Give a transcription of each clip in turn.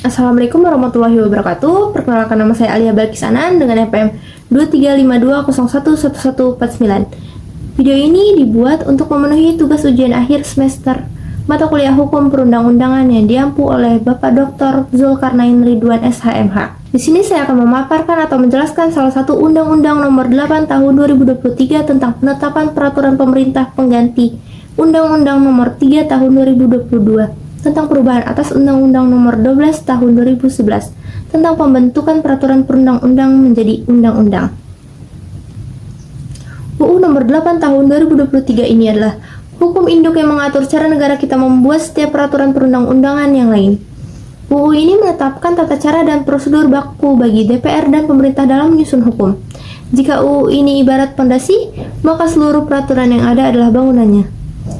Assalamualaikum warahmatullahi wabarakatuh. Perkenalkan, nama saya Alia Balkis Anan dengan NPM 2352011149. Video ini dibuat untuk memenuhi tugas ujian akhir semester mata kuliah Hukum Perundang-undangan yang diampu oleh Bapak Dr. Zulkarnain Ridwan SHMH. Di sini saya akan memaparkan atau menjelaskan salah satu Undang-Undang Nomor 8 Tahun 2023 tentang penetapan peraturan pemerintah pengganti Undang-Undang Nomor 3 Tahun 2022 tentang perubahan atas Undang-Undang Nomor 12 Tahun 2011 tentang pembentukan peraturan perundang-undang menjadi undang-undang. UU Nomor 8 Tahun 2023 ini adalah hukum induk yang mengatur cara negara kita membuat setiap peraturan perundang-undangan yang lain. UU ini menetapkan tata cara dan prosedur baku bagi DPR dan pemerintah dalam menyusun hukum. Jika UU ini ibarat pondasi, maka seluruh peraturan yang ada adalah bangunannya.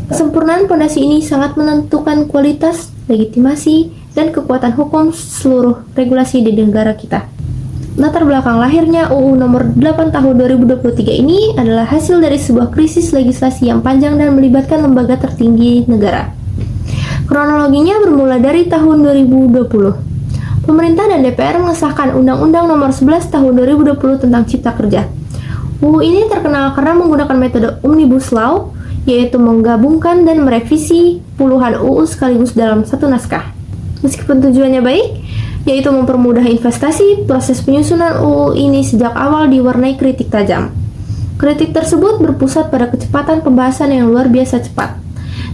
Kesempurnaan pondasi ini sangat menentukan kualitas, legitimasi, dan kekuatan hukum seluruh regulasi di negara kita. Latar belakang lahirnya UU Nomor 8 Tahun 2023 ini adalah hasil dari sebuah krisis legislasi yang panjang dan melibatkan lembaga tertinggi negara. Kronologinya bermula dari tahun 2020. Pemerintah dan DPR mengesahkan Undang-Undang Nomor 11 Tahun 2020 tentang Cipta Kerja. UU ini terkenal karena menggunakan metode Omnibus Law, yaitu menggabungkan dan merevisi puluhan UU sekaligus dalam satu naskah. Meskipun tujuannya baik, yaitu mempermudah investasi, proses penyusunan UU ini sejak awal diwarnai kritik tajam. Kritik tersebut berpusat pada kecepatan pembahasan yang luar biasa cepat,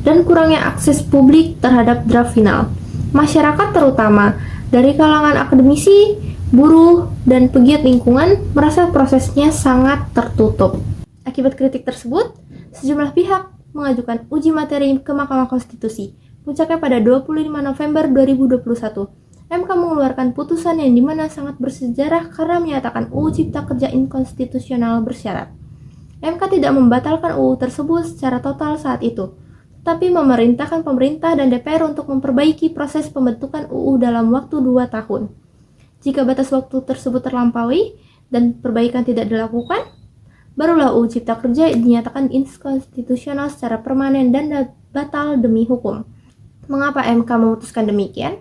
dan kurangnya akses publik terhadap draft final. Masyarakat terutama dari kalangan akademisi, buruh, dan pegiat lingkungan merasa prosesnya sangat tertutup. Akibat kritik tersebut, sejumlah pihak mengajukan uji materi ke Mahkamah Konstitusi. Puncaknya pada 25 November 2021, MK mengeluarkan putusan yang dimana sangat bersejarah karena menyatakan UU Cipta Kerja inkonstitusional bersyarat. MK tidak membatalkan UU tersebut secara total saat itu, tapi memerintahkan pemerintah dan DPR untuk memperbaiki proses pembentukan UU dalam waktu 2 tahun. Jika batas waktu tersebut terlampaui dan perbaikan tidak dilakukan, barulah UU Cipta Kerja dinyatakan inkonstitusional secara permanen dan batal demi hukum. Mengapa MK memutuskan demikian?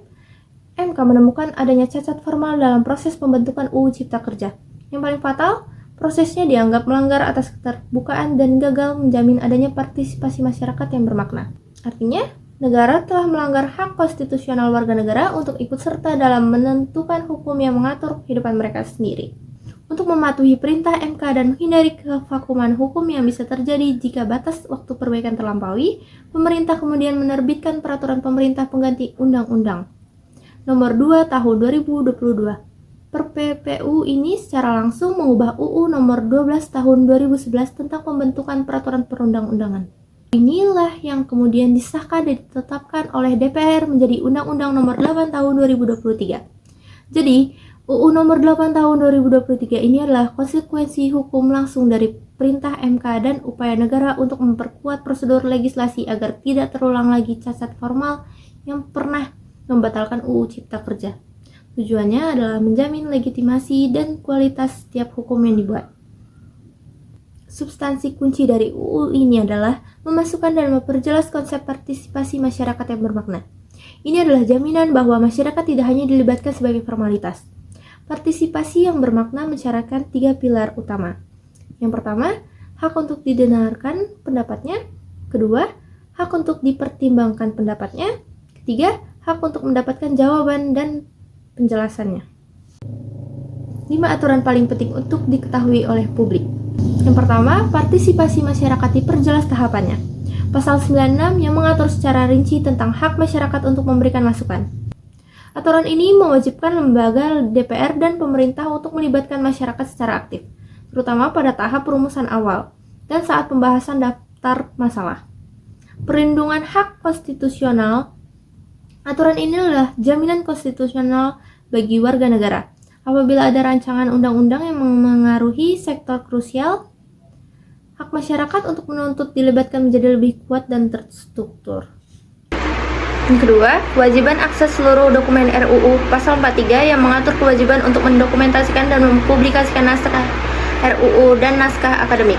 MK menemukan adanya cacat formal dalam proses pembentukan UU Cipta Kerja. Yang paling fatal, prosesnya dianggap melanggar atas keterbukaan dan gagal menjamin adanya partisipasi masyarakat yang bermakna. Artinya, negara telah melanggar hak konstitusional warga negara untuk ikut serta dalam menentukan hukum yang mengatur kehidupan mereka sendiri. Untuk mematuhi perintah MK dan menghindari kevakuman hukum yang bisa terjadi jika batas waktu perbaikan terlampaui, pemerintah kemudian menerbitkan peraturan pemerintah pengganti Undang-Undang Nomor 2 Tahun 2022. PPU ini secara langsung mengubah UU Nomor 12 Tahun 2011 tentang pembentukan peraturan perundang-undangan. Inilah yang kemudian disahkan dan ditetapkan oleh DPR menjadi Undang-Undang Nomor 8 Tahun 2023. Jadi, UU Nomor 8 Tahun 2023 ini adalah konsekuensi hukum langsung dari perintah MK dan upaya negara untuk memperkuat prosedur legislasi agar tidak terulang lagi cacat formal yang pernah membatalkan UU Cipta Kerja. Tujuannya adalah menjamin legitimasi dan kualitas setiap hukum yang dibuat. Substansi kunci dari UU ini adalah memasukkan dan memperjelas konsep partisipasi masyarakat yang bermakna. Ini adalah jaminan bahwa masyarakat tidak hanya dilibatkan sebagai formalitas. Partisipasi yang bermakna mensyaratkan 3 pilar utama. Yang pertama, hak untuk didengarkan pendapatnya. Kedua, hak untuk dipertimbangkan pendapatnya. Ketiga, hak untuk mendapatkan jawaban dan penjelasannya. 5 aturan paling penting untuk diketahui oleh publik. Yang pertama, partisipasi masyarakat diperjelas tahapannya. Pasal 96 yang mengatur secara rinci tentang hak masyarakat untuk memberikan masukan. Aturan ini mewajibkan lembaga DPR dan pemerintah untuk melibatkan masyarakat secara aktif, terutama pada tahap perumusan awal dan saat pembahasan daftar masalah. Perlindungan hak konstitusional. Aturan ini adalah jaminan konstitusional bagi warga negara. Apabila ada rancangan undang-undang yang memengaruhi sektor krusial, hak masyarakat untuk menuntut dilibatkan menjadi lebih kuat dan terstruktur. Yang kedua, kewajiban akses seluruh dokumen RUU pasal 43 yang mengatur kewajiban untuk mendokumentasikan dan mempublikasikan naskah RUU dan naskah akademik.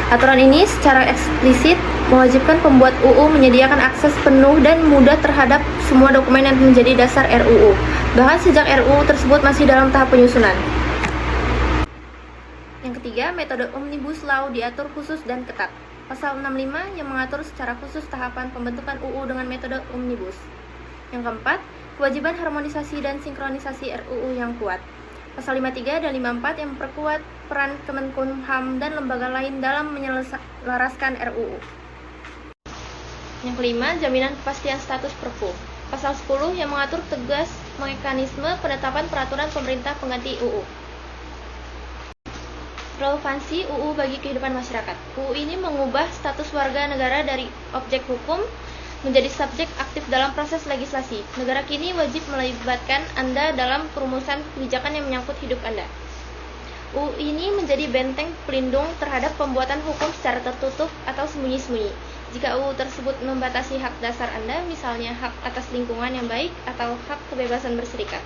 Aturan ini secara eksplisit mewajibkan pembuat UU menyediakan akses penuh dan mudah terhadap semua dokumen yang menjadi dasar RUU, bahkan sejak RUU tersebut masih dalam tahap penyusunan. Yang ketiga, metode Omnibus Law diatur khusus dan ketat. Pasal 65 yang mengatur secara khusus tahapan pembentukan UU dengan metode Omnibus. Yang keempat, kewajiban harmonisasi dan sinkronisasi RUU yang kuat. Pasal 53 dan 54 yang memperkuat peran Kemenkumham dan lembaga lain dalam menyelaraskan RUU. Yang kelima, jaminan kepastian status Perpu. Pasal 10 yang mengatur tegas mekanisme penetapan peraturan pemerintah pengganti UU. Relevansi UU bagi kehidupan masyarakat. UU ini mengubah status warga negara dari objek hukum menjadi subjek aktif dalam proses legislasi. Negara kini wajib melibatkan Anda dalam perumusan kebijakan yang menyangkut hidup Anda. UU ini menjadi benteng pelindung terhadap pembuatan hukum secara tertutup atau sembunyi-sembunyi. Jika UU tersebut membatasi hak dasar Anda, misalnya hak atas lingkungan yang baik atau hak kebebasan berserikat.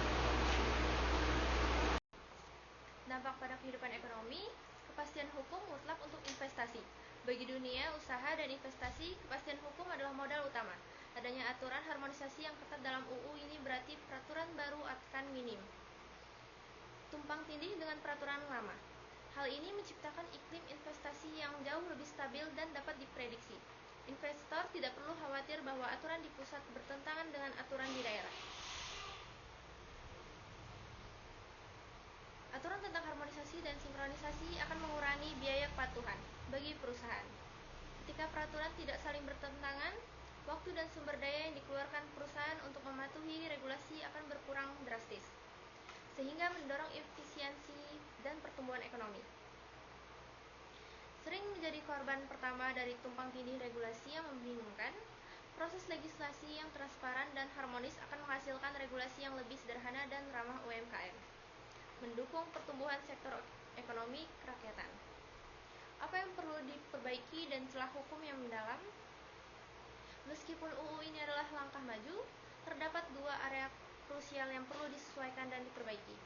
Dampak pada kehidupan ekonomi, kepastian hukum mutlak untuk investasi. Bagi dunia usaha dan investasi, kepastian hukum adalah modal utama. Adanya aturan harmonisasi yang ketat dalam UU ini berarti peraturan baru akan minim tumpang tindih dengan peraturan lama. Hal ini menciptakan iklim investasi yang jauh lebih stabil dan dapat diprediksi. Investor tidak perlu khawatir bahwa aturan di pusat bertentangan dengan aturan di daerah. Aturan tentang harmonisasi dan sinkronisasi akan mengurangi biaya kepatuhan bagi perusahaan. Ketika peraturan tidak saling bertentangan, waktu dan sumber daya yang dikeluarkan perusahaan untuk mematuhi regulasi akan berkurang drastis, sehingga mendorong efisiensi dan pertumbuhan ekonomi. Sering menjadi korban pertama dari tumpang tindih regulasi yang membingungkan, proses legislasi yang transparan dan harmonis akan menghasilkan regulasi yang lebih sederhana dan ramah UMKM. Mendukung pertumbuhan sektor ekonomi kerakyatan. Apa yang perlu diperbaiki dan celah hukum yang mendalam? Meskipun UU ini adalah langkah maju, terdapat dua area krusial yang perlu disesuaikan dan diperbaiki.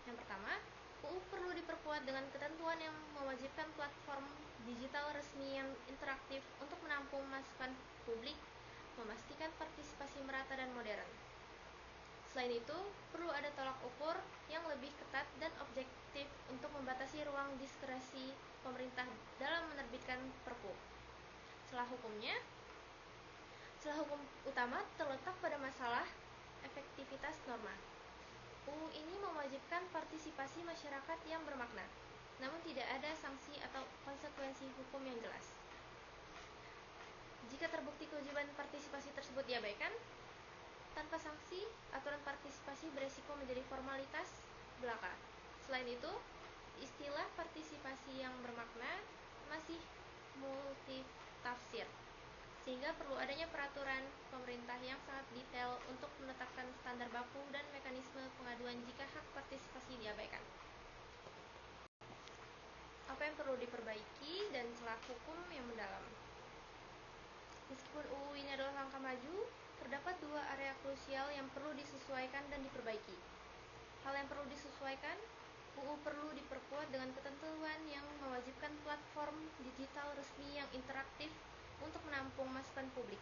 Yang pertama, UU perlu diperkuat dengan ketentuan yang mewajibkan platform digital resmi yang interaktif untuk menampung masukan publik, memastikan partisipasi merata dan modern. Selain itu, perlu ada tolak ukur yang lebih ketat dan objektif untuk membatasi ruang diskresi pemerintah dalam menerbitkan Perpu. Celah hukum utama terletak pada masalah efektivitas norma. UU ini mewajibkan partisipasi masyarakat yang bermakna, namun tidak ada sanksi atau konsekuensi hukum yang jelas. Jika terbukti kewajiban partisipasi tersebut diabaikan, tanpa sanksi, aturan partisipasi beresiko menjadi formalitas belaka. Selain itu, istilah partisipasi yang bermakna masih multitafsir, sehingga perlu adanya peraturan pemerintah yang sangat detail untuk menetapkan standar baku dan mekanisme pengaduan jika hak partisipasi diabaikan. Apa yang perlu diperbaiki dan celah hukum yang mendalam? Meskipun UU ini adalah langkah maju, terdapat dua area krusial yang perlu disesuaikan dan diperbaiki. Hal yang perlu disesuaikan, UU perlu diperkuat dengan ketentuan yang mewajibkan platform digital resmi yang interaktif untuk menampung masukan publik,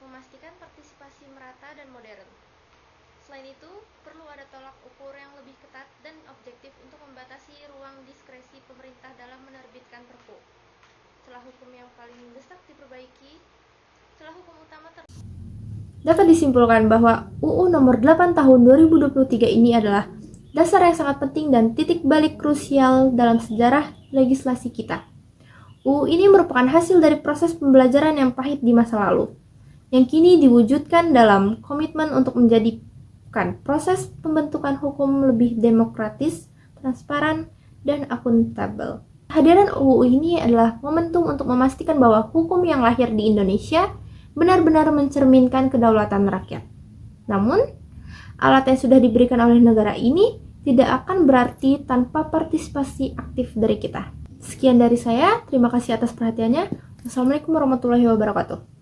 memastikan partisipasi merata dan modern. Selain itu, perlu ada tolak ukur yang lebih ketat dan objektif untuk membatasi ruang diskresi pemerintah dalam menerbitkan Perpu. Celah hukum yang paling mendesak diperbaiki. Celah hukum utama dapat disimpulkan bahwa UU Nomor 8 Tahun 2023 ini adalah dasar yang sangat penting dan titik balik krusial dalam sejarah legislasi kita. UU ini merupakan hasil dari proses pembelajaran yang pahit di masa lalu, yang kini diwujudkan dalam komitmen untuk menjadikan proses pembentukan hukum lebih demokratis, transparan, dan akuntabel. Kehadiran UU ini adalah momentum untuk memastikan bahwa hukum yang lahir di Indonesia benar-benar mencerminkan kedaulatan rakyat. Namun, alat yang sudah diberikan oleh negara ini tidak akan berarti tanpa partisipasi aktif dari kita. Sekian dari saya, terima kasih atas perhatiannya. Wassalamualaikum warahmatullahi wabarakatuh.